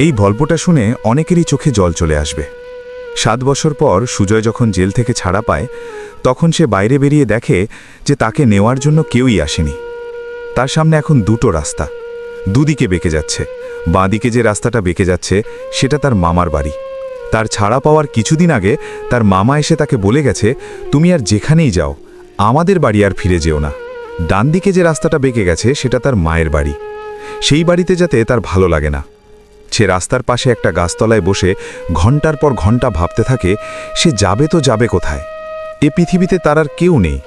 এই গল্পটা শুনে অনেকেরই চোখে জল চলে আসবে। 7 বছর পর সুজয় যখন জেল থেকে ছাড়া পায়, তখন সে বাইরে বেরিয়ে দেখে যে তাকে নেওয়ার জন্য কেউই আসেনি। তার সামনে এখন দুটো রাস্তা, দুদিকে বেঁকে যাচ্ছে। বাঁ দিকে যে রাস্তাটা বেঁকে যাচ্ছে সেটা তার মামার বাড়ি। তার ছাড়া পাওয়ার কিছুদিন আগে তার মামা এসে তাকে বলে গেছে, তুমি আর যেখানেই যাও আমাদের বাড়ি আর ফিরে যেও না। ডান দিকে যে রাস্তাটা বেঁকে গেছে সেটা তার মায়ের বাড়ি। সেই বাড়িতে যেতে তার ভালো লাগে না। সে রাস্তার পাশে একটা গাছতলায় বসে ঘন্টার পর ঘন্টা ভাবতে থাকে, সে যাবে তো যাবে কোথায়? এ পৃথিবীতে তার আর কেউ নেই।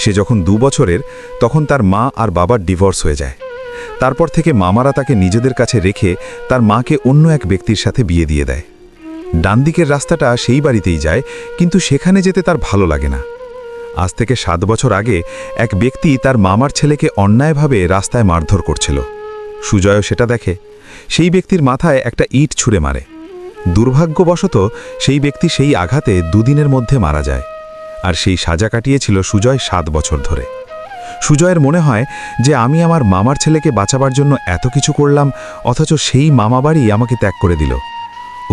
সে যখন 2 বছরের, তখন তার মা আর বাবার ডিভোর্স হয়ে যায়। তারপর থেকে মামারা তাকে নিজেদের কাছে রেখে তার মাকে অন্য এক ব্যক্তির সাথে বিয়ে দিয়ে দেয়। ডান দিকের রাস্তাটা সেই বাড়িতেই যায়, কিন্তু সেখানে যেতে তার ভালো লাগে না। আজ থেকে 7 বছর আগে এক ব্যক্তি তার মামার ছেলেকে অন্যায়ভাবে রাস্তায় মারধর করছিল। সুজয়ও সেটা দেখে। সেই ব্যক্তির মাথায় একটা ইট ছুঁড়ে মারে। দুর্ভাগ্যবশত সেই ব্যক্তি সেই আঘাতে 2 দিনের মধ্যে মারা যায়। আর সেই সাজা কাটিয়েছিল সুজয় 7 বছর ধরে। সুজয়ের মনে হয় যে আমি আমার মামার ছেলেকে বাঁচাবার জন্য এত কিছু করলাম, অথচ সেই মামাবাড়ি আমাকে ত্যাগ করে দিল।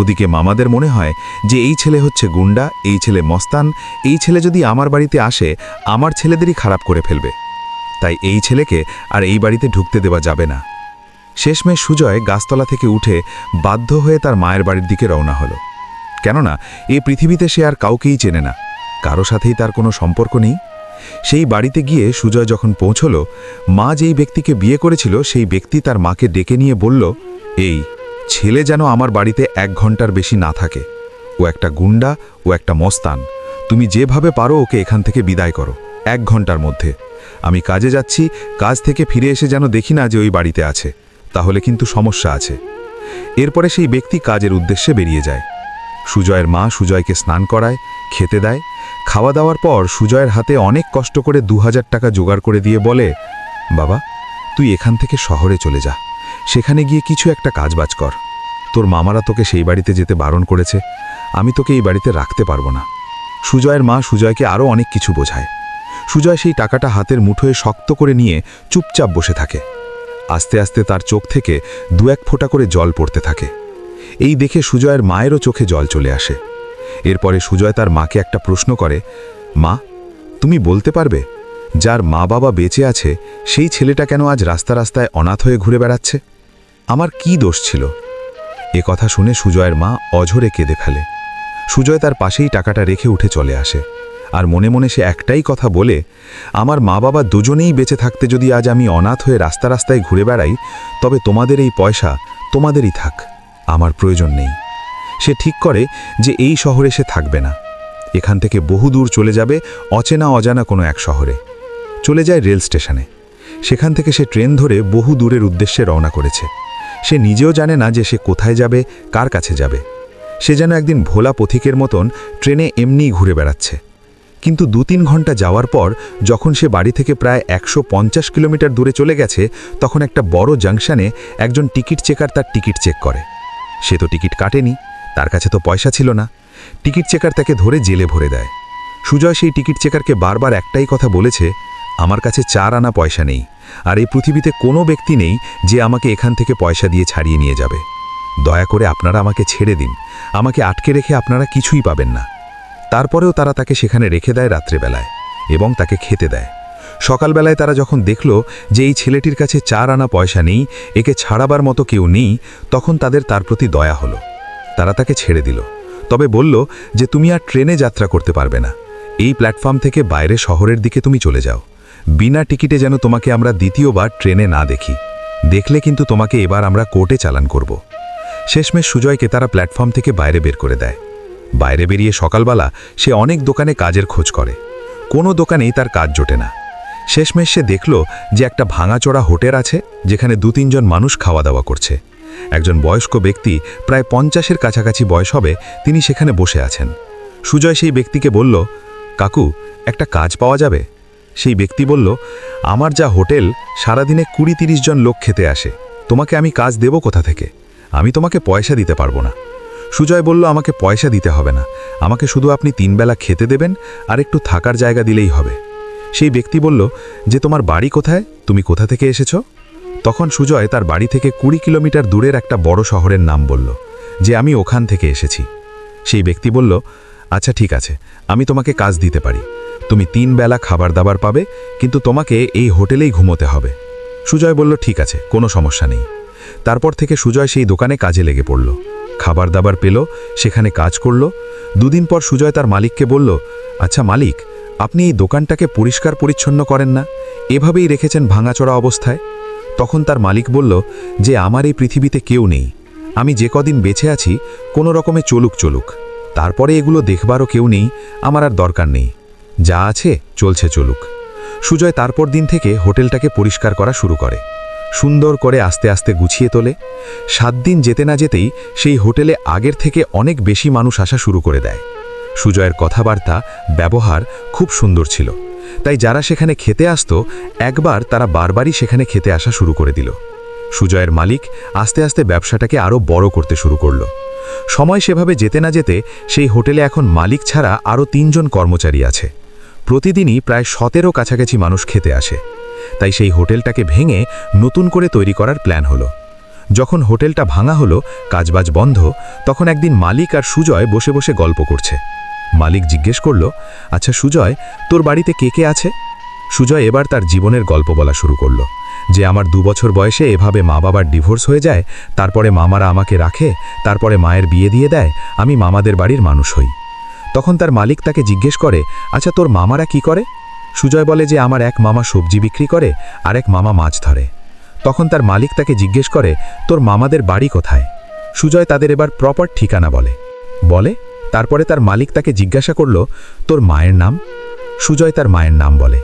ওদিকে মামাদের মনে হয় যে এই ছেলে হচ্ছে গুন্ডা, এই ছেলে মস্তান, এই ছেলে যদি আমার বাড়িতে আসে আমার ছেলেদেরই খারাপ করে ফেলবে। তাই এই ছেলেকে আর এই বাড়িতে ঢুকতে দেওয়া যাবে না। শেষমেশ সুজয় গাছতলা থেকে উঠে বাধ্য হয়ে তার মায়ের বাড়ির দিকে রওনা হলো। কেননা এই পৃথিবীতে সে আর কাউকেই চেনে না, কারো সাথেই তার কোনো সম্পর্ক নেই। সেই বাড়িতে গিয়ে সুজয় যখন পৌঁছল, মা যেই ব্যক্তিকে বিয়ে করেছিল সেই ব্যক্তি তার মাকে ডেকে নিয়ে বলল, এই ছেলে যেন আমার বাড়িতে 1 ঘন্টার বেশি না থাকে। ও একটা গুন্ডা, ও একটা মস্তান। তুমি যেভাবে পারো ওকে এখান থেকে বিদায় করো 1 ঘন্টার মধ্যে। আমি কাজে যাচ্ছি, কাজ থেকে ফিরে এসে যেন দেখি না যে ওই বাড়িতে আছে, তাহলে কিন্তু সমস্যা আছে। এরপরে সেই ব্যক্তি কাজের উদ্দেশ্যে বেরিয়ে যায়। সুজয়ের মা সুজয়কে স্নান করায়, খেতে দেয়। খাওয়া দাওয়ার পর সুজয়ের হাতে অনেক কষ্ট করে 2000 টাকা জোগাড় করে দিয়ে বলে, বাবা তুই এখান থেকে শহরে চলে যা, সেখানে গিয়ে কিছু একটা কাজবাজ কর। তোর মামারা তোকে সেই বাড়িতে যেতে বারণ করেছে, আমি তোকে এই বাড়িতে রাখতে পারবো না। সুজয়ের মা সুজয়কে আরও অনেক কিছু বোঝায়। সুজয় সেই টাকাটা হাতের মুঠোয় শক্ত করে নিয়ে চুপচাপ বসে থাকে। আস্তে আস্তে তার চোখ থেকে 2-1 ফোঁটা করে জল পড়তে থাকে। এই দেখে সুজয়ের মায়েরও চোখে জল চলে আসে। এরপরে সুজয় তার মাকে একটা প্রশ্ন করে, মা তুমি বলতে পারবে যার মা বাবা বেঁচে আছে সেই ছেলেটা কেন আজ রাস্তা রাস্তায় অনাথ হয়ে ঘুরে বেড়াচ্ছে? আমার কি দোষ ছিল? এ কথা শুনে সুজয়ের মা অঝরে কেঁদে ফেলে। সুজয় তার পাশেই টাকাটা রেখে উঠে চলে আসে। আর মনে মনে সে একটাই কথা বলে, আমার মা বাবা দুজনেই বেঁচে থাকতে যদি আজ আমি অনাথ হয়ে রাস্তা রাস্তায় ঘুরে বেড়াই, তবে তোমাদের এই পয়সা তোমাদেরই থাক, আমার প্রয়োজন নেই। সে ঠিক করে যে এই শহরে সে থাকবে না। এখান থেকে বহু দূর চলে যাবে অচেনা অজানা কোনো এক শহরে। চলে যায় রেল স্টেশনে। সেখান থেকে সে ট্রেন ধরে বহু দূরের উদ্দেশ্যে রওনা করেছে। সে নিজেও জানে না যে সে কোথায় যাবে, কার কাছে যাবে। সে যেন একদিন ভোলা পথিকের মতন ট্রেনে এমনিই ঘুরে বেড়াচ্ছে। কিন্তু 2-3 ঘন্টা যাওয়ার পর যখন সে বাড়ি থেকে প্রায় 150 কিলোমিটার দূরে চলে গেছে, তখন একটা বড় জাংশনে একজন টিকিট চেকার তার টিকিট চেক করে। সে তো টিকিট কাটেনি, তার কাছে তো পয়সা ছিল না। টিকিট চেকার তাকে ধরে জেলে ভরে দেয়। সুজয় সেই টিকিট চেকারকে বারবার একটাই কথা বলেছে, আমার কাছে 4 আনা পয়সা নেই, আর এই পৃথিবীতে কোনো ব্যক্তি নেই যে আমাকে এখান থেকে পয়সা দিয়ে ছাড়িয়ে নিয়ে যাবে। দয়া করে আপনারা আমাকে ছেড়ে দিন, আমাকে আটকে রেখে আপনারা কিছুই পাবেন না। তারপরেও তারা তাকে সেখানে রেখে দেয় রাত্রেবেলায়, এবং তাকে খেতে দেয়। সকালবেলায় তারা যখন দেখল যে এই ছেলেটির কাছে 4 আনা পয়সা নেই, একে ছাড়াবার মতো কেউ নেই, তখন তাদের তার প্রতি দয়া হলো। তারা তাকে ছেড়ে দিল, তবে বলল যে তুমি আর ট্রেনে যাত্রা করতে পারবে না। এই প্ল্যাটফর্ম থেকে বাইরে শহরের দিকে তুমি চলে যাও। বিনা টিকিটে যেন তোমাকে আমরা দ্বিতীয়বার ট্রেনে না দেখি। দেখলে কিন্তু তোমাকে এবার আমরা কোর্টে চালান করব। শেষমেশ সুজয়কে তারা প্ল্যাটফর্ম থেকে বাইরে বের করে দেয়। বাইরে বেরিয়ে সকালবেলা সে অনেক দোকানে কাজের খোঁজ করে। কোনো দোকানেই তার কাজ জোটে না। শেষমেশ সে দেখল যে একটা ভাঙাচোরা হোটেল আছে, যেখানে 2-3 জন মানুষ খাওয়া দাওয়া করছে। একজন বয়স্ক ব্যক্তি, প্রায় 50-এর কাছাকাছি বয়স হবে, তিনি সেখানে বসে আছেন। সুজয় সেই ব্যক্তিকে বলল, কাকু একটা কাজ পাওয়া যাবে? সেই ব্যক্তি বলল, আমার যা হোটেল, সারাদিনে 20-30 জন লোক খেতে আসে, তোমাকে আমি কাজ দেব কোথা থেকে? আমি তোমাকে পয়সা দিতে পারবো না। সুজয় বলল, আমাকে পয়সা দিতে হবে না, আমাকে শুধু আপনি 3 বেলা খেতে দেবেন আর একটু থাকার জায়গা দিলেই হবে। সেই ব্যক্তি বলল যে তোমার বাড়ি কোথায়, তুমি কোথা থেকে এসেছো? তখন সুজয় তার বাড়ি থেকে 20 কিলোমিটার দূরের একটা বড় শহরের নাম বলল, যে আমি ওখান থেকে এসেছি। সেই ব্যক্তি বলল, আচ্ছা ঠিক আছে, আমি তোমাকে কাজ দিতে পারি। তুমি 3 বেলা খাবার দাবার পাবে, কিন্তু তোমাকে এই হোটেলেই ঘুমোতে হবে। সুজয় বলল, ঠিক আছে, কোনো সমস্যা নেই। তারপর থেকে সুজয় সেই দোকানে কাজে লেগে পড়ল। খাবার দাবার পেল, সেখানে কাজ করল। 2 দিন পর সুজয় তার মালিককে বলল, আচ্ছা মালিক, আপনি এই দোকানটাকে পরিষ্কার পরিচ্ছন্ন করেন না, এভাবেই রেখেছেন ভাঙাচোরা অবস্থায়। তখন তার মালিক বলল, যে আমার এই পৃথিবীতে কেউ নেই, আমি যে কদিন বেঁচে আছি কোনো রকমে চলুক, তারপরে এগুলো দেখবারও কেউ নেই, আমার আর দরকার নেই, যা আছে চলছে চলুক। সুজয় তারপর দিন থেকে হোটেলটাকে পরিষ্কার করা শুরু করে, সুন্দর করে আস্তে আস্তে গুছিয়ে তোলে। 7 দিন যেতে না যেতেই সেই হোটেলে আগের থেকে অনেক বেশি মানুষ আসা শুরু করে দেয়। সুজয়ের কথাবার্তা, ব্যবহার খুব সুন্দর ছিল, তাই যারা সেখানে খেতে আসতো একবার তারা বারবারই সেখানে খেতে আসা শুরু করে দিল। সুজয়ের মালিক আস্তে আস্তে ব্যবসাটাকে আরও বড় করতে শুরু করল। সময় সেভাবে যেতে না যেতে সেই হোটেলে এখন মালিক ছাড়া আরও 3 জন কর্মচারী আছে। প্রতিদিনই প্রায় 17 কাছাকাছি মানুষ খেতে আসে। তাই সেই হোটেলটাকে ভেঙে নতুন করে তৈরি করার প্ল্যান হলো। যখন হোটেলটা ভাঙা হলো, কাজবাজ বন্ধ, তখন একদিন মালিক আর সুজয় বসে বসে গল্প করছে। মালিক জিজ্ঞেস করল, আচ্ছা সুজয়, তোর বাড়িতে কে কে আছে? সুজয় এবার তার জীবনের গল্প বলা শুরু করল, যে আমার 2 বছর বয়সে এভাবে মা বাবার ডিভোর্স হয়ে যায়, তারপরে মামারা আমাকে রাখে, তারপরে মায়ের বিয়ে দিয়ে দেয়, আমি মামাদের বাড়ির মানুষ হই। তখন তার মালিক তাকে জিজ্ঞেস করে, আচ্ছা তোর মামারা কি করে? সুজয় বলে যে আমার এক মামা সবজি বিক্রি করে, আর এক মামা মাছ ধরে। তখন তার মালিক তাকে জিজ্ঞেস করে, তোর মামাদের বাড়ি কোথায়? সুজয় তাদের এবার প্রপার ঠিকানা বলে। তারপরে তার মালিক তাকে জিজ্ঞাসা করল, তোর মায়ের নাম? সুজয় তার মায়ের নাম বলে।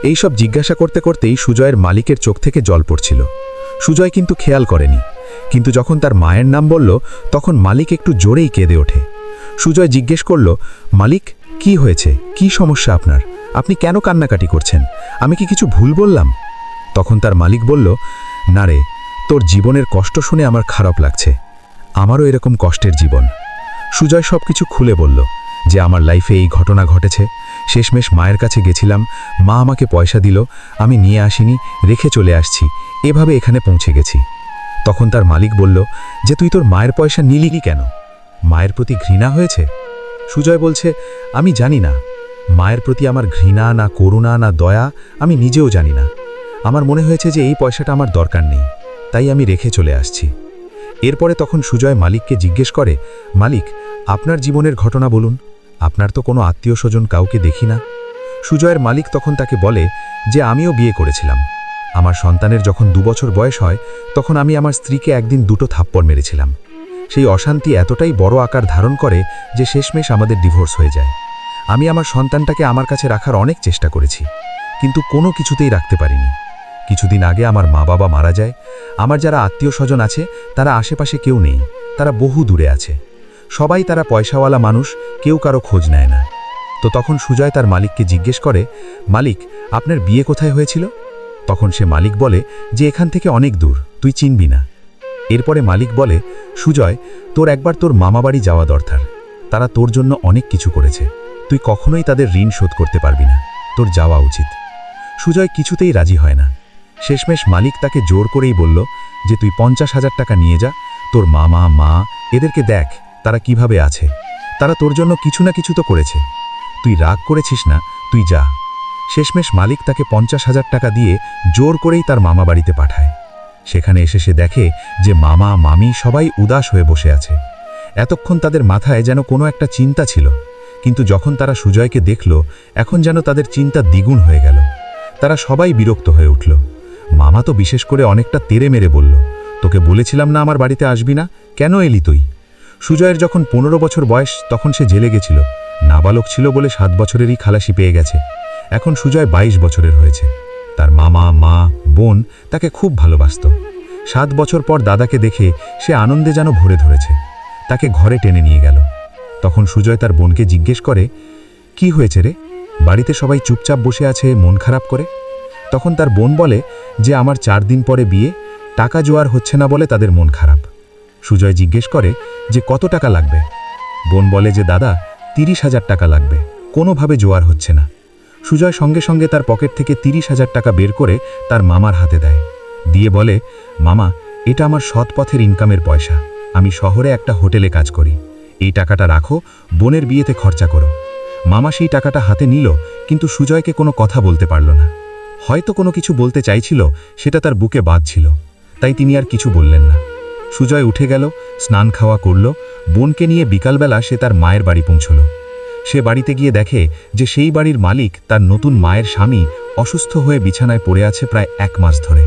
এই সব জিজ্ঞাসা করতে করতেই সুজয়ের মালিকের চোখ থেকে জল পড়ছিল। সুজয় কিন্তু খেয়াল করেনি, কিন্তু যখন তার মায়ের নাম বলল তখন মালিক একটু জোরেই কেঁদে ওঠে। সুজয় জিজ্ঞেস করল, মালিক কি হয়েছে, কি সমস্যা আপনার? আপনি কেন কান্নাকাটি করছেন? আমি কি কিছু ভুল বললাম? তখন তার মালিক বলল, না রে, তোর জীবনের কষ্ট শুনে আমার খারাপ লাগছে, আমারও এরকম কষ্টের জীবন। সুজয় সব কিছু খুলে বলল, যে আমার লাইফে এই ঘটনা ঘটেছে, শেষমেশ মায়ের কাছে গেছিলাম, মা আমাকে পয়সা দিল, আমি নিয়ে আসিনি, রেখে চলে আসছি, এভাবে এখানে পৌঁছে গেছি। তখন তার মালিক বলল, যে তুই তোর মায়ের পয়সা নিলি কেন? মায়ের প্রতি ঘৃণা হয়েছে? সুজয় বলছে, আমি জানি না, মায়ের প্রতি আমার ঘৃণা না করুণা না দয়া আমি নিজেও জানি না। আমার মনে হয়েছে যে এই পয়সাটা আমার দরকার নেই, তাই আমি রেখে চলে আসছি। এরপরে তখন সুজয় মালিককে জিজ্ঞেস করে, মালিক আপনার জীবনের ঘটনা বলুন, আপনার তো কোনো আত্মীয় স্বজন কাউকে দেখি না। সুজয়ের মালিক তখন তাকে বলে, যে আমিও বিয়ে করেছিলাম, আমার সন্তানের যখন 2 বছর বয়স হয় তখন আমি আমার স্ত্রীকে একদিন 2টো থাপ্পড় মেরেছিলাম। সেই অশান্তি এতটাই বড় আকার ধারণ করে যে শেষমেশ আমাদের ডিভোর্স হয়ে যায়। আমি আমার সন্তানটাকে আমার কাছে রাখার অনেক চেষ্টা করেছি, কিন্তু কোনো কিছুতেই রাখতে পারিনি। কিছুদিন আগে আমার মা বাবা মারা যায়, আমার যারা আত্মীয় স্বজন আছে তারা আশেপাশে কেউ নেই, তারা বহু দূরে আছে, সবাই তারা পয়সাওয়ালা মানুষ, কেউ কারো খোঁজ নেয় না। তো তখন সুজয় তার মালিককে জিজ্ঞেস করে, মালিক আপনার বিয়ে কোথায় হয়েছিল? তখন সে মালিক বলে, যে এখান থেকে অনেক দূর, তুই চিনবি না। এরপরে মালিক বলে, সুজয় তোর একবার তোর মামাবাড়ি যাওয়া দরকার, তারা তোর জন্য অনেক কিছু করেছে, তুই কখনোই তাদের ঋণ শোধ করতে পারবি না, তোর যাওয়া উচিত। সুজয় কিছুতেই রাজি হয় না। শেষমেশ মালিক তাকে জোর করেই বলল, যে তুই 50,000 টাকা নিয়ে যা, তোর মামা মা এদেরকে দেখ তারা কিভাবে আছে, তারা তোর জন্য কিছু না কিছু তো করেছে, তুই রাগ করেছিস না, তুই যা। শেষমেশ মালিক তাকে 50,000 টাকা দিয়ে জোর করেই তার মামা বাড়িতে পাঠায়। সেখানে এসে সে দেখে যে মামা মামি সবাই উদাস হয়ে বসে আছে। এতক্ষণ তাদের মাথায় যেন কোনো একটা চিন্তা ছিল, কিন্তু যখন তারা সুজয়কে দেখল এখন যেন তাদের চিন্তা দ্বিগুণ হয়ে গেল। তারা সবাই বিরক্ত হয়ে উঠল। মামা তো বিশেষ করে অনেকটা তেড়ে মেরে বলল, তোকে বলেছিলাম না আমার বাড়িতে আসবি না, কেন এলি তুই? সুজয়ের যখন 15 বছর বয়স তখন সে জেলে গেছিল, নাবালক ছিল বলে 7 বছরেরই খালাসি পেয়ে গেছে। এখন সুজয় 22 বছরের হয়েছে। তার মামা মা বোন তাকে খুব ভালোবাসত। 7 বছর পর দাদাকে দেখে সে আনন্দে যেন ভরে ধরেছে, তাকে ঘরে টেনে নিয়ে গেল। তখন সুজয় তার বোনকে জিজ্ঞেস করে, কি হয়েছে রে, বাড়িতে সবাই চুপচাপ বসে আছে, মন খারাপ করে? তখন তার বোন বলে, যে আমার 4 দিন পরে বিয়ে, টাকা জোয়ার হচ্ছে না বলে তাদের মন খারাপ। সুজয় জিজ্ঞেস করে, যে কত টাকা লাগবে? বোন বলে, যে দাদা 30,000 টাকা লাগবে, কোনোভাবে জোয়ার হচ্ছে না। সুজয় সঙ্গে সঙ্গে তার পকেট থেকে 30,000 টাকা বের করে তার মামার হাতে দেয়। দিয়ে বলে, মামা, এটা আমার সৎ পথের ইনকামের পয়সা। আমি শহরে একটা হোটেলে কাজ করি। এই টাকাটা রাখো, বোনের বিয়েতে খরচা করো। মামা সেই টাকাটা হাতে নিল, কিন্তু সুজয়কে কোনো কথা বলতে পারল না। হয়তো কোনো কিছু বলতে চাইছিল, সেটা তার বুকে বাজছিল, তাই তিনি আর কিছু বললেন না। সুজয় উঠে গেল, স্নান খাওয়া করল, বোনকে নিয়ে বিকালবেলা সে তার মায়ের বাড়ি পৌঁছল। সে বাড়িতে গিয়ে দেখে যে সেই বাড়ির মালিক তার নতুন মায়ের স্বামী অসুস্থ হয়ে বিছানায় পড়ে আছে প্রায় 1 মাস ধরে।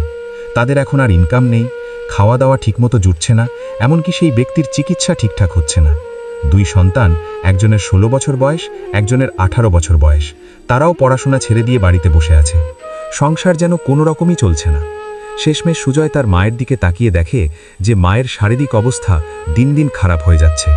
তাদের এখন আর ইনকাম নেই, খাওয়া দাওয়া ঠিকমতো জুটছে না, এমনকি সেই ব্যক্তির চিকিৎসা ঠিকঠাক হচ্ছে না। 2 সন্তান, একজনের 16 বছর বয়স, একজনের 18 বছর বয়স। তারাও পড়াশোনা ছেড়ে দিয়ে বাড়িতে বসে আছে। সংসার যেন কোনো রকমই চলছে না। শেষমেশ সুজয় তার মায়ের দিকে তাকিয়ে দেখে যে মায়ের শারীরিক অবস্থা দিন দিন খারাপ হয়ে যাচ্ছে।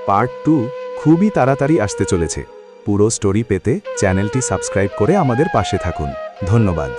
পার্ট 2 খুবই তাড়াতাড়ি আসতে চলেছে। পুরো স্টোরি পেতে চ্যানেলটি সাবস্ক্রাইব করে আমাদের পাশে থাকুন। ধন্যবাদ।